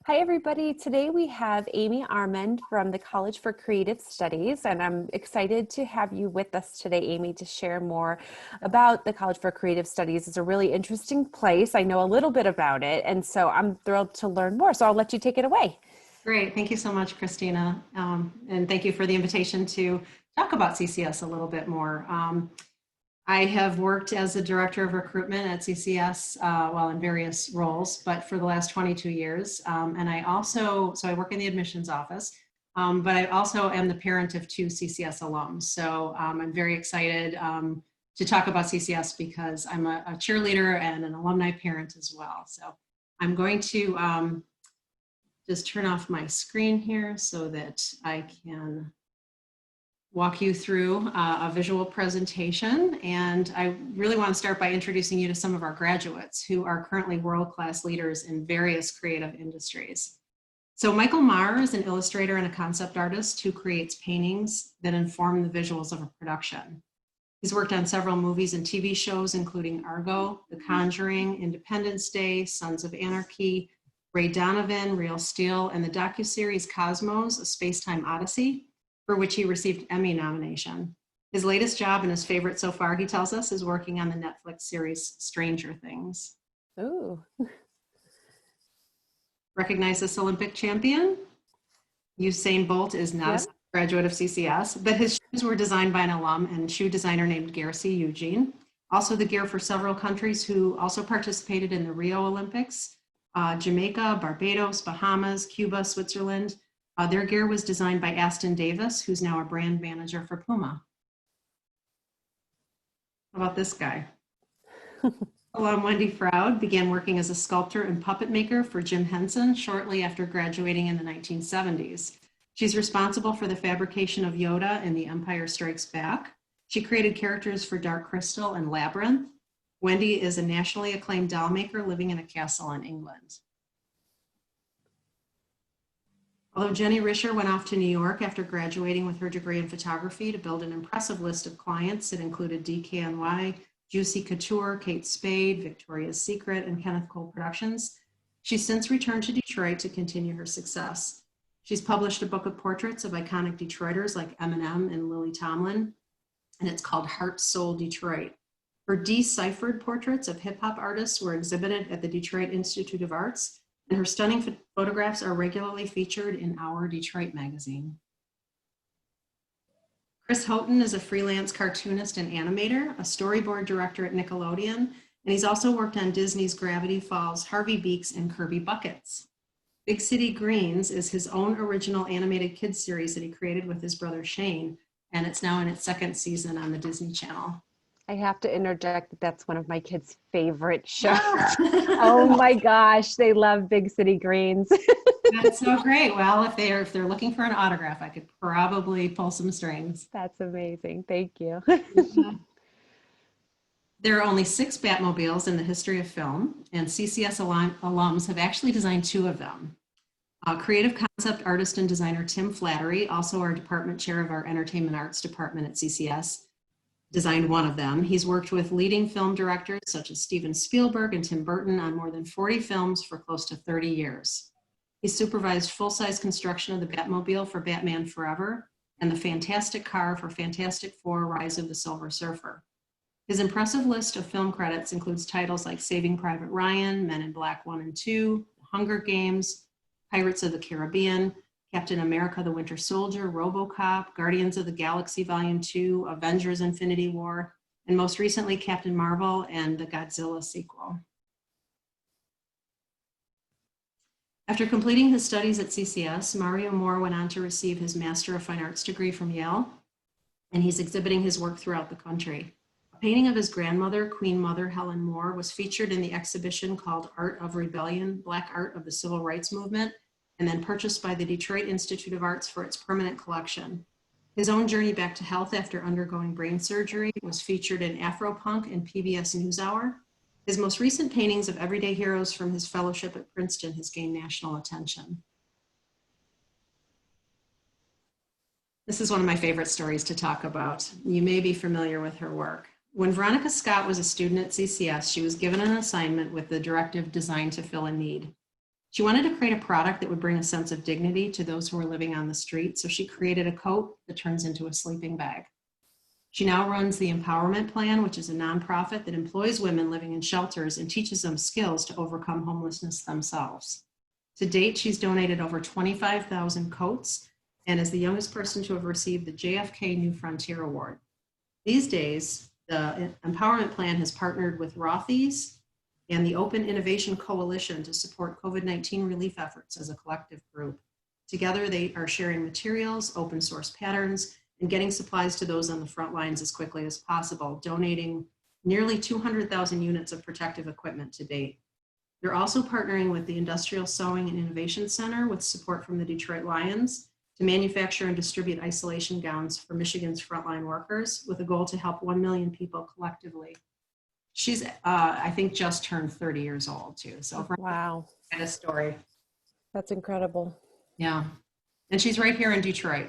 Hi, everybody. Today we have Amy Armand from the College for Creative Studies, and I'm excited to have you with us today, Amy, to share more about the College for Creative Studies. It's a really interesting place. I know a little bit about it, and so I'm thrilled to learn more. So I'll let you take it away. Great. Thank you so much, Kristina. And thank you for the invitation to talk about CCS a little bit more. I have worked as a director of recruitment at CCS, well, in various roles, but for the last 22 years. And I work in the admissions office, but I also am the parent of two CCS alums. So I'm very excited to talk about CCS because I'm a cheerleader and an alumni parent as well. So I'm going to just turn off my screen here so that I can walk you through a visual presentation. And I really want to start by introducing you to some of our graduates who are currently world-class leaders in various creative industries. So Michael Marr is an illustrator and a concept artist who creates paintings that inform the visuals of a production. He's worked on several movies and TV shows, including Argo, The Conjuring, Independence Day, Sons of Anarchy, Ray Donovan, Real Steel, and the docuseries Cosmos, A Space-Time Odyssey, for which he received Emmy nomination. His latest job and his favorite so far, he tells us, is working on the Netflix series Stranger Things. Ooh. Recognize this Olympic champion? Usain Bolt is not a graduate of CCS, but his shoes were designed by an alum and shoe designer named Garci Eugene. Also the gear for several countries who also participated in the Rio Olympics, Jamaica, Barbados, Bahamas, Cuba, Switzerland. Their gear was designed by Aston Davis, who's now a brand manager for Puma. How about this guy? Alum Wendy Froud began working as a sculptor and puppet maker for Jim Henson shortly after graduating in the 1970s. She's responsible for the fabrication of Yoda in The Empire Strikes Back. She created characters for Dark Crystal and Labyrinth. Wendy is a nationally acclaimed doll maker living in a castle in England. Although Jenny Risher went off to New York after graduating with her degree in photography to build an impressive list of clients that included DKNY, Juicy Couture, Kate Spade, Victoria's Secret, and Kenneth Cole Productions, she's since returned to Detroit to continue her success. She's published a book of portraits of iconic Detroiters like Eminem and Lily Tomlin, and it's called Heart Soul Detroit. Her deciphered portraits of hip-hop artists were exhibited at the Detroit Institute of Arts, and her stunning photographs are regularly featured in Our Detroit magazine. Chris Houghton is a freelance cartoonist and animator, a storyboard director at Nickelodeon, and he's also worked on Disney's Gravity Falls, Harvey Beaks, and Kirby Buckets. Big City Greens is his own original animated kids series that he created with his brother Shane, and it's now in its second season on the Disney Channel. I have to interject that that's one of my kids' favorite shows. Oh my gosh, they love Big City Greens. That's so great. Well, if they're looking for an autograph, I could probably pull some strings. That's amazing. Thank you. There are only 6 Batmobiles in the history of film, and CCS alums have actually designed 2 of them. Creative concept artist and designer Tim Flattery, also our department chair of our entertainment arts department at CCS, designed one of them. He's worked with leading film directors such as Steven Spielberg and Tim Burton on more than 40 films for close to 30 years. He supervised full-size construction of the Batmobile for Batman Forever and the Fantastic Car for Fantastic Four: Rise of the Silver Surfer. His impressive list of film credits includes titles like Saving Private Ryan, Men in Black 1 and 2, The Hunger Games, Pirates of the Caribbean, Captain America the Winter Soldier, RoboCop, Guardians of the Galaxy Volume 2, Avengers Infinity War, and most recently Captain Marvel and the Godzilla sequel. After completing his studies at CCS, Mario Moore went on to receive his Master of Fine Arts degree from Yale, and he's exhibiting his work throughout the country. A painting of his grandmother, Queen Mother Helen Moore, was featured in the exhibition called Art of Rebellion, Black Art of the Civil Rights Movement, and then purchased by the Detroit Institute of Arts for its permanent collection. His own journey back to health after undergoing brain surgery was featured in Afropunk and PBS NewsHour. His most recent paintings of everyday heroes from his fellowship at Princeton has gained national attention. This is one of my favorite stories to talk about. You may be familiar with her work. When Veronica Scott was a student at CCS, she was given an assignment with the directive designed to fill a need. She wanted to create a product that would bring a sense of dignity to those who are living on the street, so she created a coat that turns into a sleeping bag. She now runs the Empowerment Plan, which is a nonprofit that employs women living in shelters and teaches them skills to overcome homelessness themselves. To date, she's donated over 25,000 coats and is the youngest person to have received the JFK New Frontier Award. These days, the Empowerment Plan has partnered with Rothy's and the Open Innovation Coalition to support COVID-19 relief efforts as a collective group. Together, they are sharing materials, open source patterns, and getting supplies to those on the front lines as quickly as possible, donating nearly 200,000 units of protective equipment to date. They're also partnering with the Industrial Sewing and Innovation Center with support from the Detroit Lions to manufacture and distribute isolation gowns for Michigan's frontline workers with a goal to help 1 million people collectively. She's, I think, just turned 30 years old too. So wow, quite a story. that's incredible. Yeah, and she's right here in Detroit.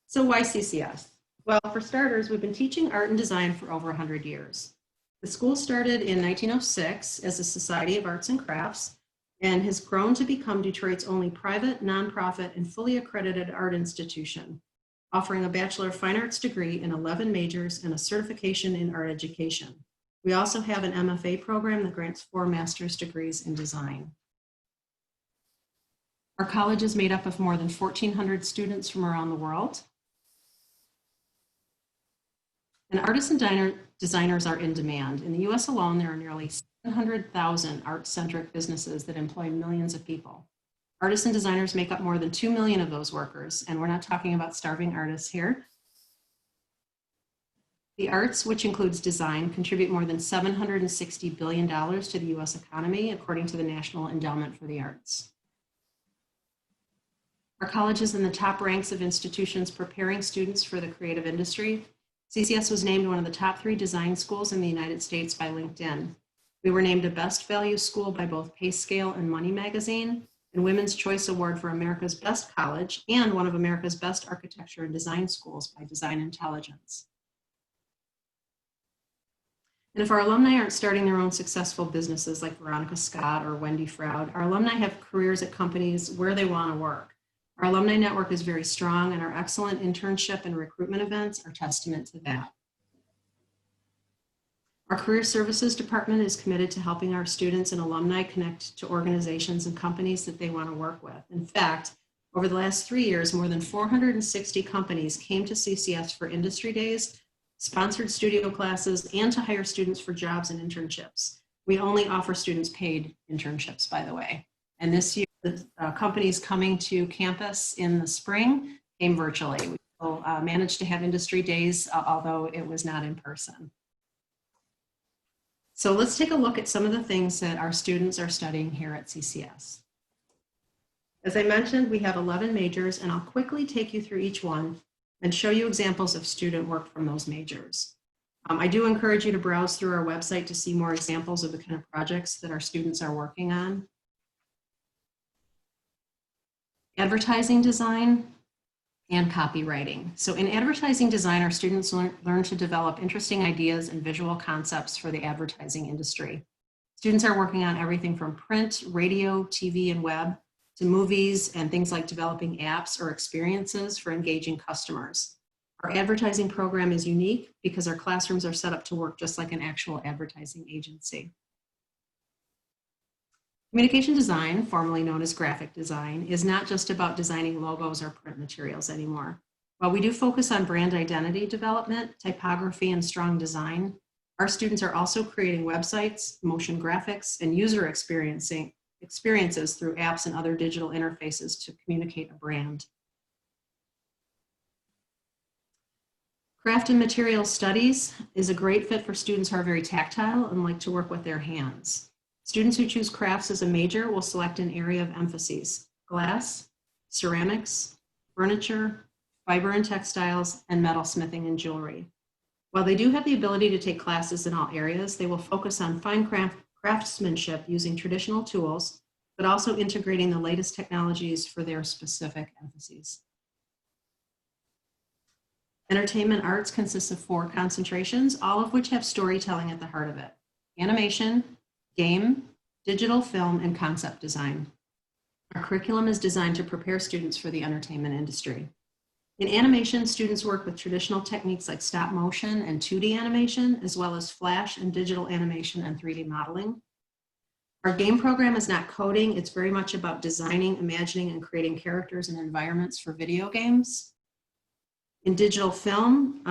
So why CCS? Well, for starters, we've been teaching art and design for over 100 years. The school started in 1906 as a Society of Arts and Crafts and has grown to become Detroit's only private, nonprofit, and fully accredited art institution, offering a Bachelor of Fine Arts degree in 11 majors and a certification in art education. We also have an MFA program that grants 4 master's degrees in design. Our college is made up of more than 1,400 students from around the world. And artists and designers are in demand. In the US alone, there are nearly 700,000 art-centric businesses that employ millions of people. Artists and designers make up more than 2 million of those workers, and we're not talking about starving artists here. The arts, which includes design, contribute more than $760 billion to the US economy, according to the National Endowment for the Arts. Our college is in the top ranks of institutions preparing students for the creative industry. CCS was named one of the top 3 design schools in the United States by LinkedIn. We were named a Best Value School by both PayScale and Money Magazine, and Women's Choice Award for America's Best College, and one of America's Best Architecture and Design Schools by Design Intelligence. And if our alumni aren't starting their own successful businesses like Veronica Scott or Wendy Froud, our alumni have careers at companies where they want to work. Our alumni network is very strong, and our excellent internship and recruitment events are testament to that. Our Career Services Department is committed to helping our students and alumni connect to organizations and companies that they want to work with. In fact, over the last 3 years, more than 460 companies came to CCS for industry days, sponsored studio classes, and to hire students for jobs and internships. We only offer students paid internships, by the way. And this year, the companies coming to campus in the spring came virtually. We still managed to have industry days, although it was not in person. So let's take a look at some of the things that our students are studying here at CCS. As I mentioned, we have 11 majors, and I'll quickly take you through each one and show you examples of student work from those majors. I do encourage you to browse through our website to see more examples of the kind of projects that our students are working on. Advertising design and copywriting. So in advertising design, our students learn to develop interesting ideas and visual concepts for the advertising industry. Students are working on everything from print, radio, TV, and web to movies and things like developing apps or experiences for engaging customers. Our advertising program is unique because our classrooms are set up to work just like an actual advertising agency. Communication design, formerly known as graphic design, is not just about designing logos or print materials anymore. While we do focus on brand identity development, typography, and strong design, our students are also creating websites, motion graphics, and user experiences through apps and other digital interfaces to communicate a brand. Craft and materials studies is a great fit for students who are very tactile and like to work with their hands. Students who choose crafts as a major will select an area of emphases: glass, ceramics, furniture, fiber and textiles, and metalsmithing and jewelry. While they do have the ability to take classes in all areas, they will focus on fine craftsmanship using traditional tools, but also integrating the latest technologies for their specific emphases. Entertainment arts consists of 4 concentrations, all of which have storytelling at the heart of it: animation, game, digital, film, and concept design. Our curriculum is designed to prepare students for the entertainment industry. In animation, students work with traditional techniques like stop motion and 2D animation, as well as flash and digital animation and 3D modeling. Our game program is not coding, it's very much about designing, imagining, and creating characters and environments for video games. In digital film,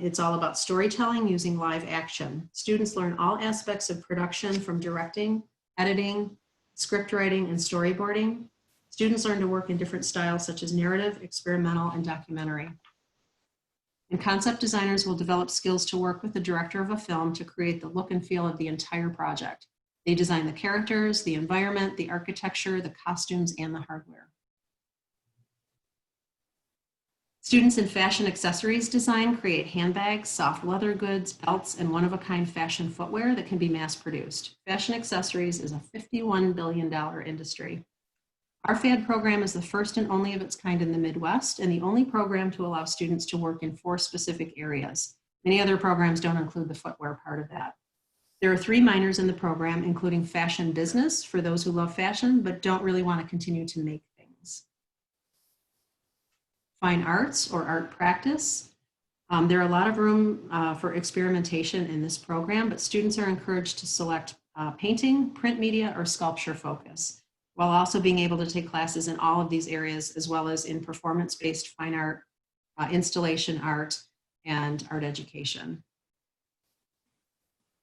it's all about storytelling using live action. Students learn all aspects of production from directing, editing, script writing, and storyboarding. Students learn to work in different styles such as narrative, experimental, and documentary. And concept designers will develop skills to work with the director of a film to create the look and feel of the entire project. They design the characters, the environment, the architecture, the costumes, and the hardware. Students in fashion accessories design create handbags, soft leather goods, belts, and one-of-a-kind fashion footwear that can be mass-produced. Fashion accessories is a $51 billion industry. Our FAD program is the first and only of its kind in the Midwest, and the only program to allow students to work in 4 specific areas. Many other programs don't include the footwear part of that. There are 3 minors in the program, including fashion business for those who love fashion but don't really want to continue to make things. Fine arts or art practice. There are a lot of room for experimentation in this program, but students are encouraged to select painting, print media, or sculpture focus, while also being able to take classes in all of these areas, as well as in performance-based fine art, installation art, and art education.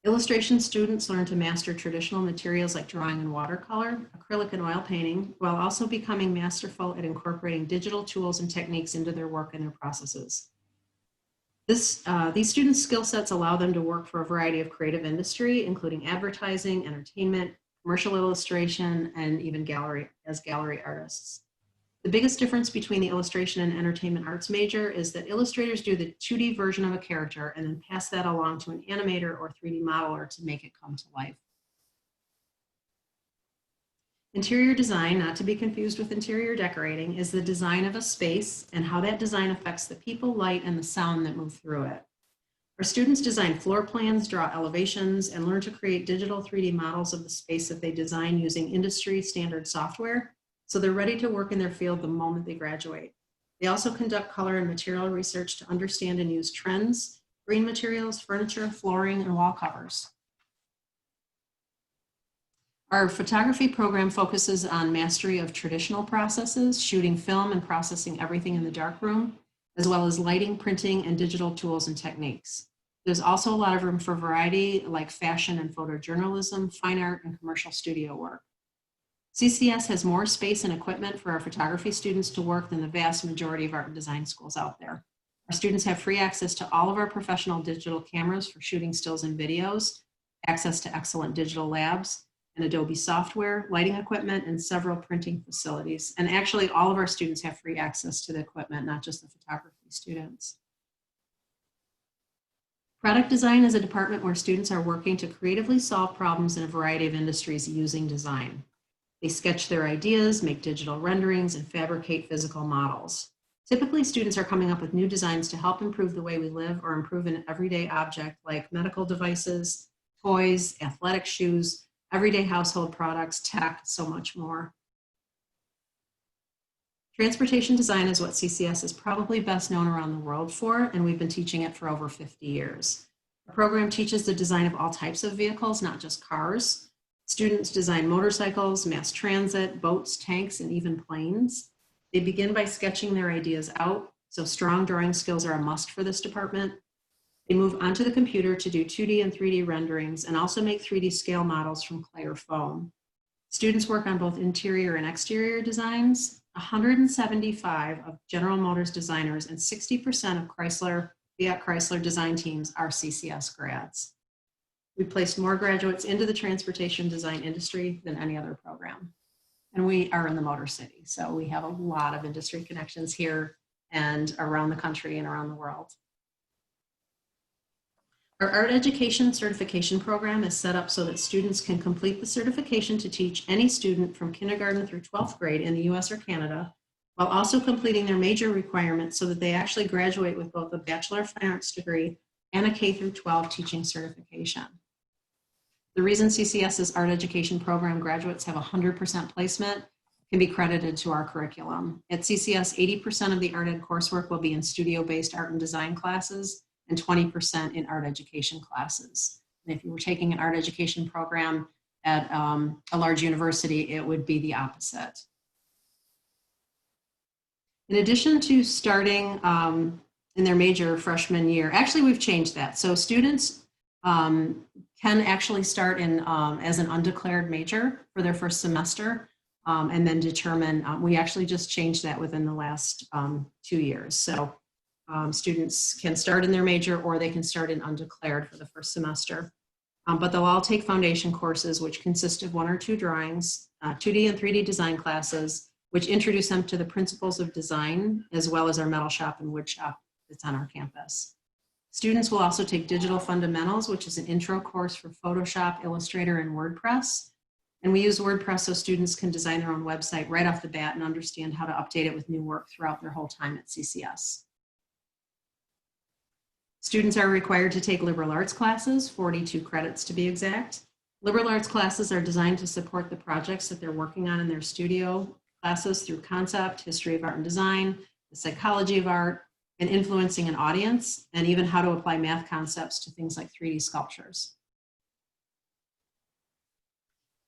Illustration students learn to master traditional materials like drawing and watercolor, acrylic and oil painting, while also becoming masterful at incorporating digital tools and techniques into their work and their processes. These students' skill sets allow them to work for a variety of creative industry, including advertising, entertainment, commercial illustration, and even gallery artists. The biggest difference between the illustration and entertainment arts major is that illustrators do the 2D version of a character and then pass that along to an animator or 3D modeler to make it come to life. Interior design, not to be confused with interior decorating, is the design of a space and how that design affects the people, light, and the sound that move through it. Our students design floor plans, draw elevations, and learn to create digital 3D models of the space that they design using industry standard software, so they're ready to work in their field the moment they graduate. They also conduct color and material research to understand and use trends, green materials, furniture, flooring, and wall covers. Our photography program focuses on mastery of traditional processes, shooting film and processing everything in the darkroom, as well as lighting, printing, and digital tools and techniques. There's also a lot of room for variety like fashion and photojournalism, fine art, and commercial studio work. CCS has more space and equipment for our photography students to work than the vast majority of art and design schools out there. Our students have free access to all of our professional digital cameras for shooting stills and videos, access to excellent digital labs, and Adobe software, lighting equipment, and several printing facilities. And actually, all of our students have free access to the equipment, not just the photography students. Product design is a department where students are working to creatively solve problems in a variety of industries using design. They sketch their ideas, make digital renderings, and fabricate physical models. Typically, students are coming up with new designs to help improve the way we live or improve an everyday object like medical devices, toys, athletic shoes, everyday household products, tech, so much more. Transportation design is what CCS is probably best known around the world for, and we've been teaching it for over 50 years. Our program teaches the design of all types of vehicles, not just cars. Students design motorcycles, mass transit, boats, tanks, and even planes. They begin by sketching their ideas out, so strong drawing skills are a must for this department. They move onto the computer to do 2D and 3D renderings and also make 3D scale models from clay or foam. Students work on both interior and exterior designs. 175 of General Motors designers and 60% of Fiat Chrysler design teams are CCS grads. We placed more graduates into the transportation design industry than any other program. And we are in the Motor City, so we have a lot of industry connections here and around the country and around the world. Our art education certification program is set up so that students can complete the certification to teach any student from kindergarten through 12th grade in the US or Canada, while also completing their major requirements so that they actually graduate with both a Bachelor of Fine Arts degree and a K through 12 teaching certification. The reason CCS's art education program graduates have 100% placement can be credited to our curriculum. At CCS, 80% of the art ed coursework will be in studio-based art and design classes and 20% in art education classes. And if you were taking an art education program at a large university, it would be the opposite. In addition to starting in their major freshman year, actually we've changed that. So students can actually start in as an undeclared major for their first semester. And then determine, we actually just changed that within the last 2 years. So students can start in their major or they can start in undeclared for the first semester. But they'll all take foundation courses, which consist of 1 or 2 drawings, 2D and 3D design classes, which introduce them to the principles of design, as well as our metal shop and wood shop that's on our campus. Students will also take digital fundamentals, which is an intro course for Photoshop, Illustrator, and WordPress. And we use WordPress so students can design their own website right off the bat and understand how to update it with new work throughout their whole time at CCS. Students are required to take liberal arts classes, 42 credits to be exact. Liberal arts classes are designed to support the projects that they're working on in their studio classes through concept, history of art and design, the psychology of art, and influencing an audience, and even how to apply math concepts to things like 3D sculptures.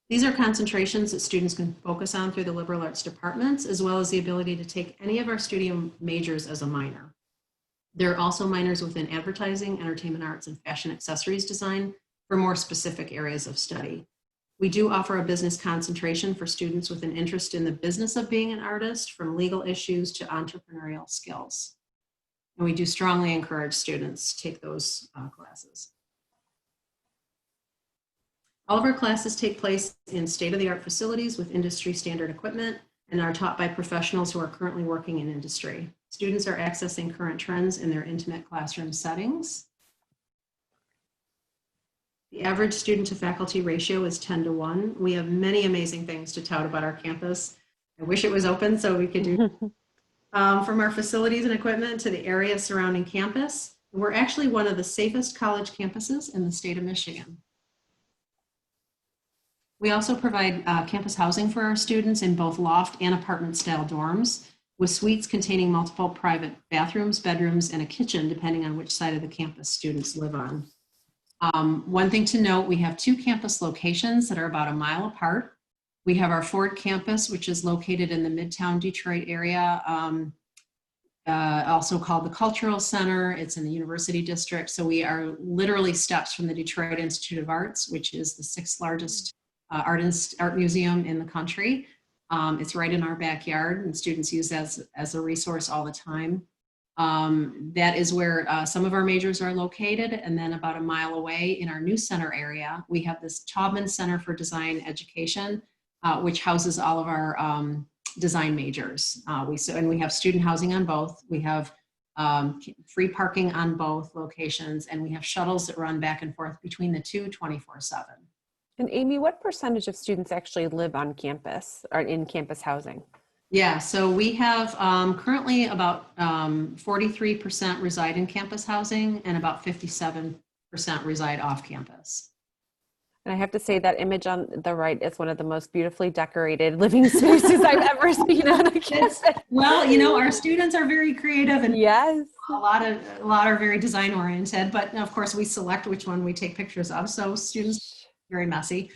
These are concentrations that students can focus on through the liberal arts departments, as well as the ability to take any of our studio majors as a minor. There are also minors within advertising, entertainment arts, and fashion accessories design for more specific areas of study. We do offer a business concentration for students with an interest in the business of being an artist, from legal issues to entrepreneurial skills. And we do strongly encourage students to take those classes. All of our classes take place in state-of-the-art facilities with industry standard equipment and are taught by professionals who are currently working in industry. Students are accessing current trends in their intimate classroom settings. The average student to faculty ratio is 10 to 1. We have many amazing things to tout about our campus. I wish it was open so we could do from our facilities and equipment to the area surrounding campus. We're actually one of the safest college campuses in the state of Michigan. We also provide campus housing for our students in both loft and apartment style dorms, with suites containing multiple private bathrooms, bedrooms, and a kitchen, depending on which side of the campus students live on. One thing to note, we have 2 campus locations that are about a mile apart. We have our Ford campus, which is located in the Midtown Detroit area, also called the Cultural Center. It's in the University District. So we are literally steps from the Detroit Institute of Arts, which is the 6th largest art museum in the country. It's right in our backyard, and students use that as a resource all the time. That is where some of our majors are located, and then about a mile away in our new center area, we have this Taubman Center for Design Education, which houses all of our design majors. And we have student housing on both. We have free parking on both locations, and we have shuttles that run back and forth between the two 24/7. And Amy, what percentage of students actually live on campus or in campus housing? Yeah, so we have currently about 43% reside in campus housing and about 57% reside off campus. And I have to say that image on the right is one of the most beautifully decorated living spaces I've ever seen on a campus. Well, you know, our students are very creative, and yes, a lot are very design oriented, but of course we select which one we take pictures of. So students are very messy.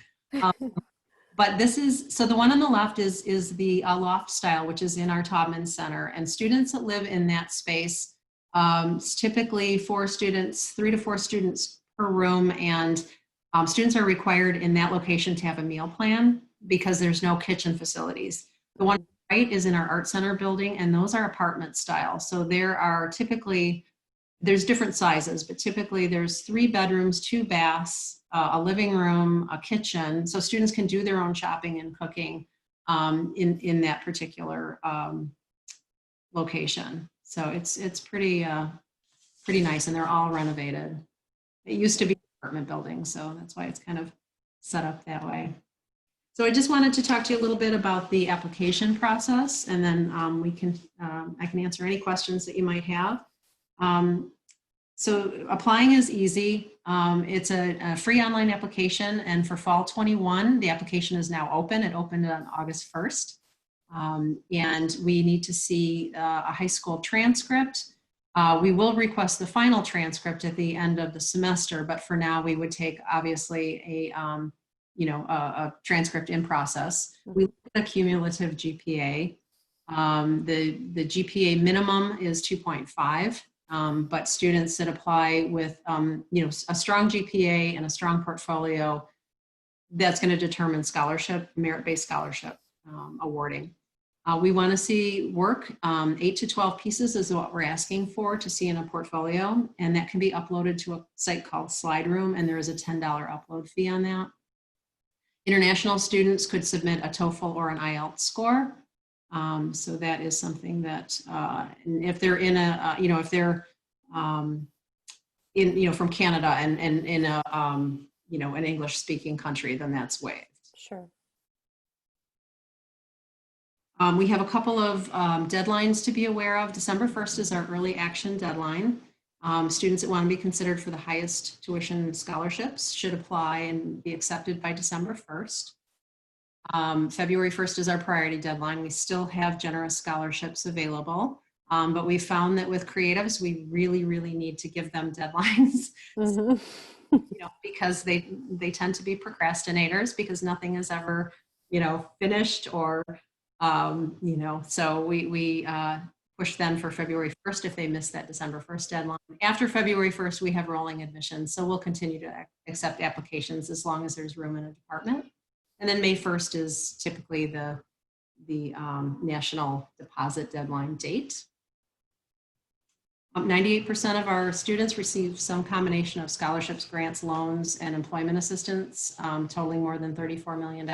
But this is, so the one on the left is the loft style, which is in our Taubman Center. And students that live in that space, it's typically 3 to 4 students per room. And students are required in that location to have a meal plan because there's no kitchen facilities. The one right is in our Art Center building, and those are apartment style. So there are there's different sizes, but typically there's 3 bedrooms, 2 baths, a living room, a kitchen. So students can do their own shopping and cooking in that particular location. So it's pretty nice, and they're all renovated. It used to be an apartment building, so that's why it's kind of set up that way. So I just wanted to talk to you a little bit about the application process, and then I can answer any questions that you might have. So applying is easy. It's a free online application, and for fall 21, the application is now open. It opened on August 1st. And we need to see a high school transcript. We will request the final transcript at the end of the semester, but for now we would take obviously a transcript in process. We look at a cumulative GPA. The GPA minimum is 2.5. But students that apply with a strong GPA and a strong portfolio, that's going to determine scholarship, merit-based scholarship awarding. We want to see work. 8 to 12 pieces is what we're asking for to see in a portfolio, and that can be uploaded to a site called Slide Room, and there is a $10 upload fee on that. International students could submit a TOEFL or an IELTS score. So that is something that, if they're in a, if they're from Canada and in a, an English speaking country, then that's waived. Sure. We have a couple of deadlines to be aware of. December 1st is our early action deadline. Students that want to be considered for the highest tuition scholarships should apply and be accepted by December 1st. February 1st is our priority deadline. We still have generous scholarships available, but we found that with creatives, we really, really need to give them deadlines, Mm-hmm. because they tend to be procrastinators because nothing is ever, finished or, so we push them for February 1st if they miss that December 1st deadline. After February 1st, we have rolling admissions, so we'll continue to accept applications as long as there's room in a department. And then May 1st is typically the national deposit deadline date. 98% of our students receive some combination of scholarships, grants, loans, and employment assistance, totaling more than $34 million.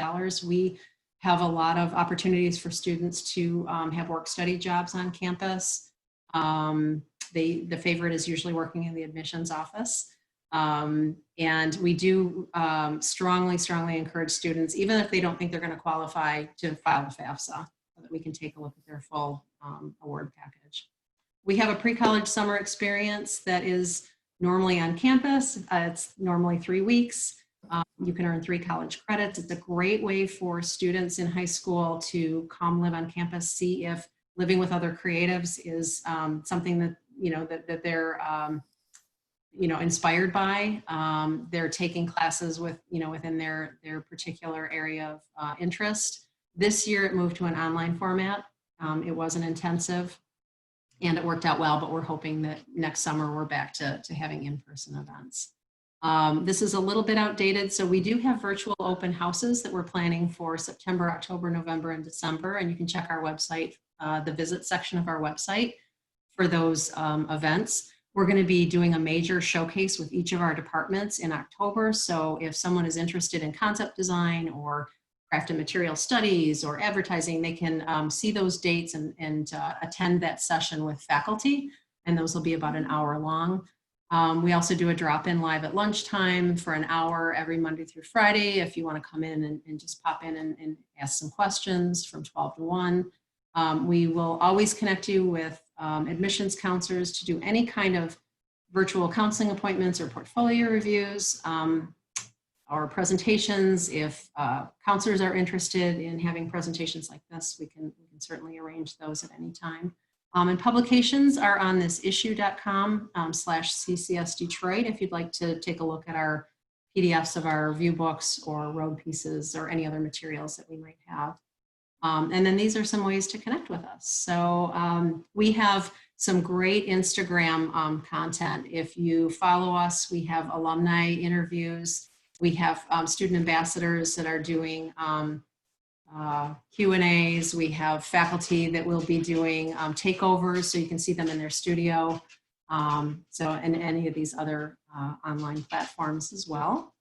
We have a lot of opportunities for students to have work-study jobs on campus. The favorite is usually working in the admissions office. And we do strongly encourage students, even if they don't think they're going to qualify, to file the FAFSA so that we can take a look at their full award package. We have a pre-college summer experience that is normally on campus. It's normally 3 weeks. You can earn 3 college credits. It's a great way for students in high school to come live on campus, see if living with other creatives is something that, that they're inspired by. They're taking classes with, within their particular area of interest. This year it moved to an online format. It was an intensive and it worked out well, but we're hoping that next summer we're back to having in-person events. This is a little bit outdated. So we do have virtual open houses that we're planning for September, October, November, and December. And you can check our website, the visit section of our website for those events. We're going to be doing a major showcase with each of our departments in October. So if someone is interested in concept design or craft and material studies or advertising, they can see those dates and attend that session with faculty. And those will be about an hour long. We also do a drop-in live at lunchtime for an hour every Monday through Friday if you want to come in and just pop in and ask some questions from 12 to 1. We will always connect you with admissions counselors to do any kind of virtual counseling appointments or portfolio reviews or presentations. If counselors are interested in having presentations like this, we can certainly arrange those at any time. And publications are on thisissue.com/CCS Detroit if you'd like to take a look at our PDFs of our view books or road pieces or any other materials that we might have. And then these are some ways to connect with us. So we have some great Instagram content. If you follow us, we have alumni interviews. We have student ambassadors that are doing Q&As. We have faculty that will be doing takeovers, so you can see them in their studio. And any of these other online platforms as well.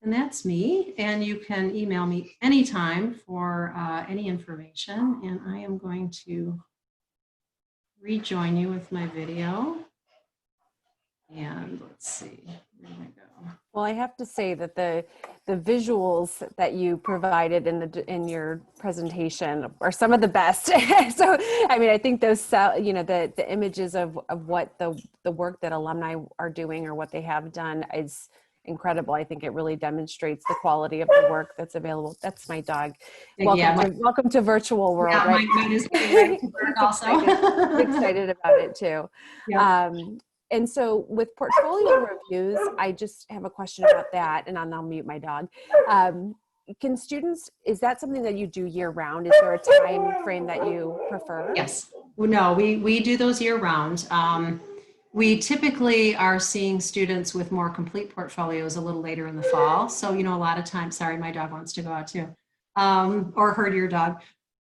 And that's me. And you can email me anytime for any information. And I am going to rejoin you with my video. And let's see, where did I go? Well, I have to say that the visuals that you provided in your presentation are some of the best. So, I mean, I think those, the images of what the work that alumni are doing or what they have done is incredible. I think it really demonstrates the quality of the work that's available. That's my dog. Yeah, Welcome to virtual world, yeah, right? mine is getting ready to work also. Excited about it too. Yeah. And so with portfolio reviews, I just have a question about that, and I'll mute my dog. Can students, is that something that you do year round? Is there a time frame that you prefer? Yes. No, we do those year round. We typically are seeing students with more complete portfolios a little later in the fall. So, a lot of times, sorry, my dog wants to go out too, or herd your dog.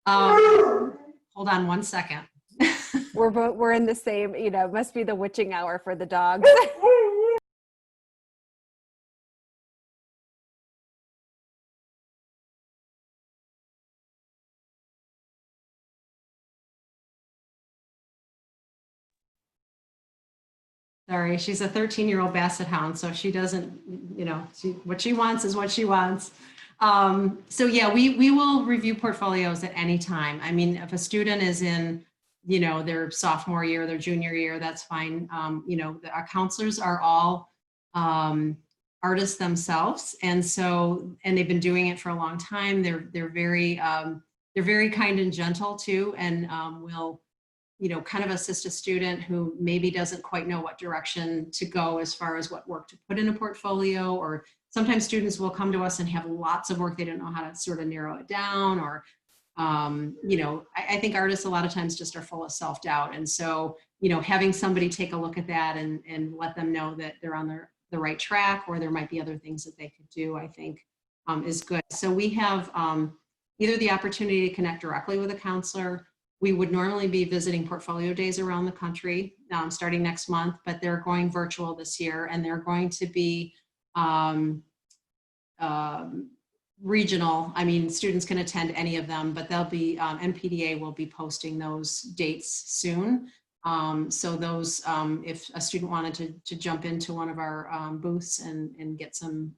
Hold on one second. We're in the same, it must be the witching hour for the dogs. Sorry, she's a 13-year-old basset hound, so she doesn't, what she wants is what she wants. So yeah, we will review portfolios at any time. I mean, if a student is in, their sophomore year, their junior year, that's fine. Our counselors are all artists themselves, and they've been doing it for a long time. They're very kind and gentle too, and will kind of assist a student who maybe doesn't quite know what direction to go as far as what work to put in a portfolio. Or sometimes students will come to us and have lots of work. They don't know how to sort of narrow it down. Or, I think artists a lot of times just are full of self-doubt. And so, having somebody take a look at that and let them know that they're on the right track, or there might be other things that they could do, I think is good. So we have either the opportunity to connect directly with a counselor. We would normally be visiting portfolio days around the country starting next month, but they're going virtual this year, and they're going to be regional. I mean, students can attend any of them, but they'll be, NPDA will be posting those dates soon. So those, if a student wanted to jump into one of our booths and get some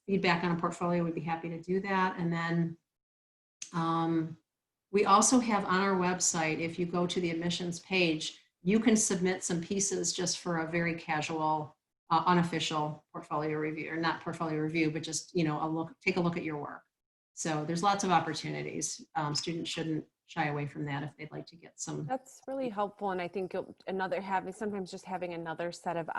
feedback on a portfolio, we'd be happy to do that. And then we also have on our website, if you go to the admissions page, you can submit some pieces just for a very casual, unofficial portfolio review, or not portfolio review, but just, take a look at your work. So there's lots of opportunities. Students shouldn't shy away from that if they'd like to get some. That's really helpful. And I think sometimes just having another set of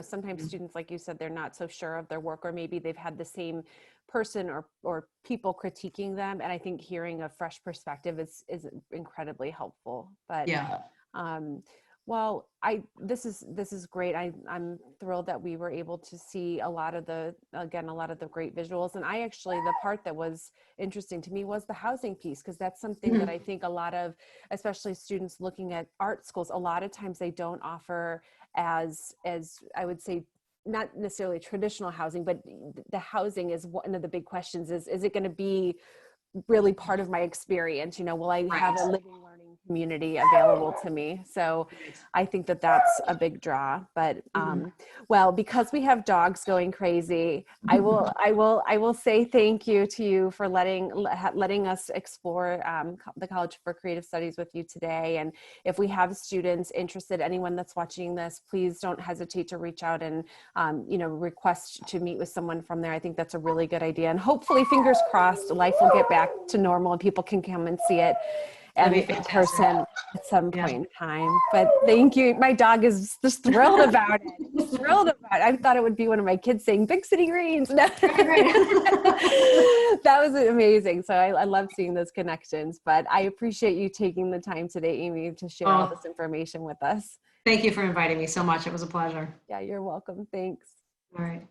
sometimes students, like you said, they're not so sure of their work, or maybe they've had the same person or people critiquing them. And I think hearing a fresh perspective is incredibly helpful. But yeah. Well, this is great. I'm thrilled that we were able to see a lot of the great visuals. And the part that was interesting to me was the housing piece, because that's something that I think a lot of, especially students looking at art schools, a lot of times they don't offer as I would say, not necessarily traditional housing, but the housing is one of the big questions. Is it going to be really part of my experience? Will I have a living, learning community available to me? So I think that that's a big draw. But well, because we have dogs going crazy, I will say thank you to you for letting us explore the College for Creative Studies with you today. And if we have students interested, anyone that's watching this, please don't hesitate to reach out and request to meet with someone from there. I think that's a really good idea. And hopefully, fingers crossed, life will get back to normal and people can come and see it in person at some point in time. But thank you. My dog is just thrilled about it. I thought it would be one of my kids saying Big City Greens. No. That was amazing. So I love seeing those connections. But I appreciate you taking the time today, Amy, to share all this information with us. Thank you for inviting me so much. It was a pleasure. Yeah, you're welcome. Thanks. All right.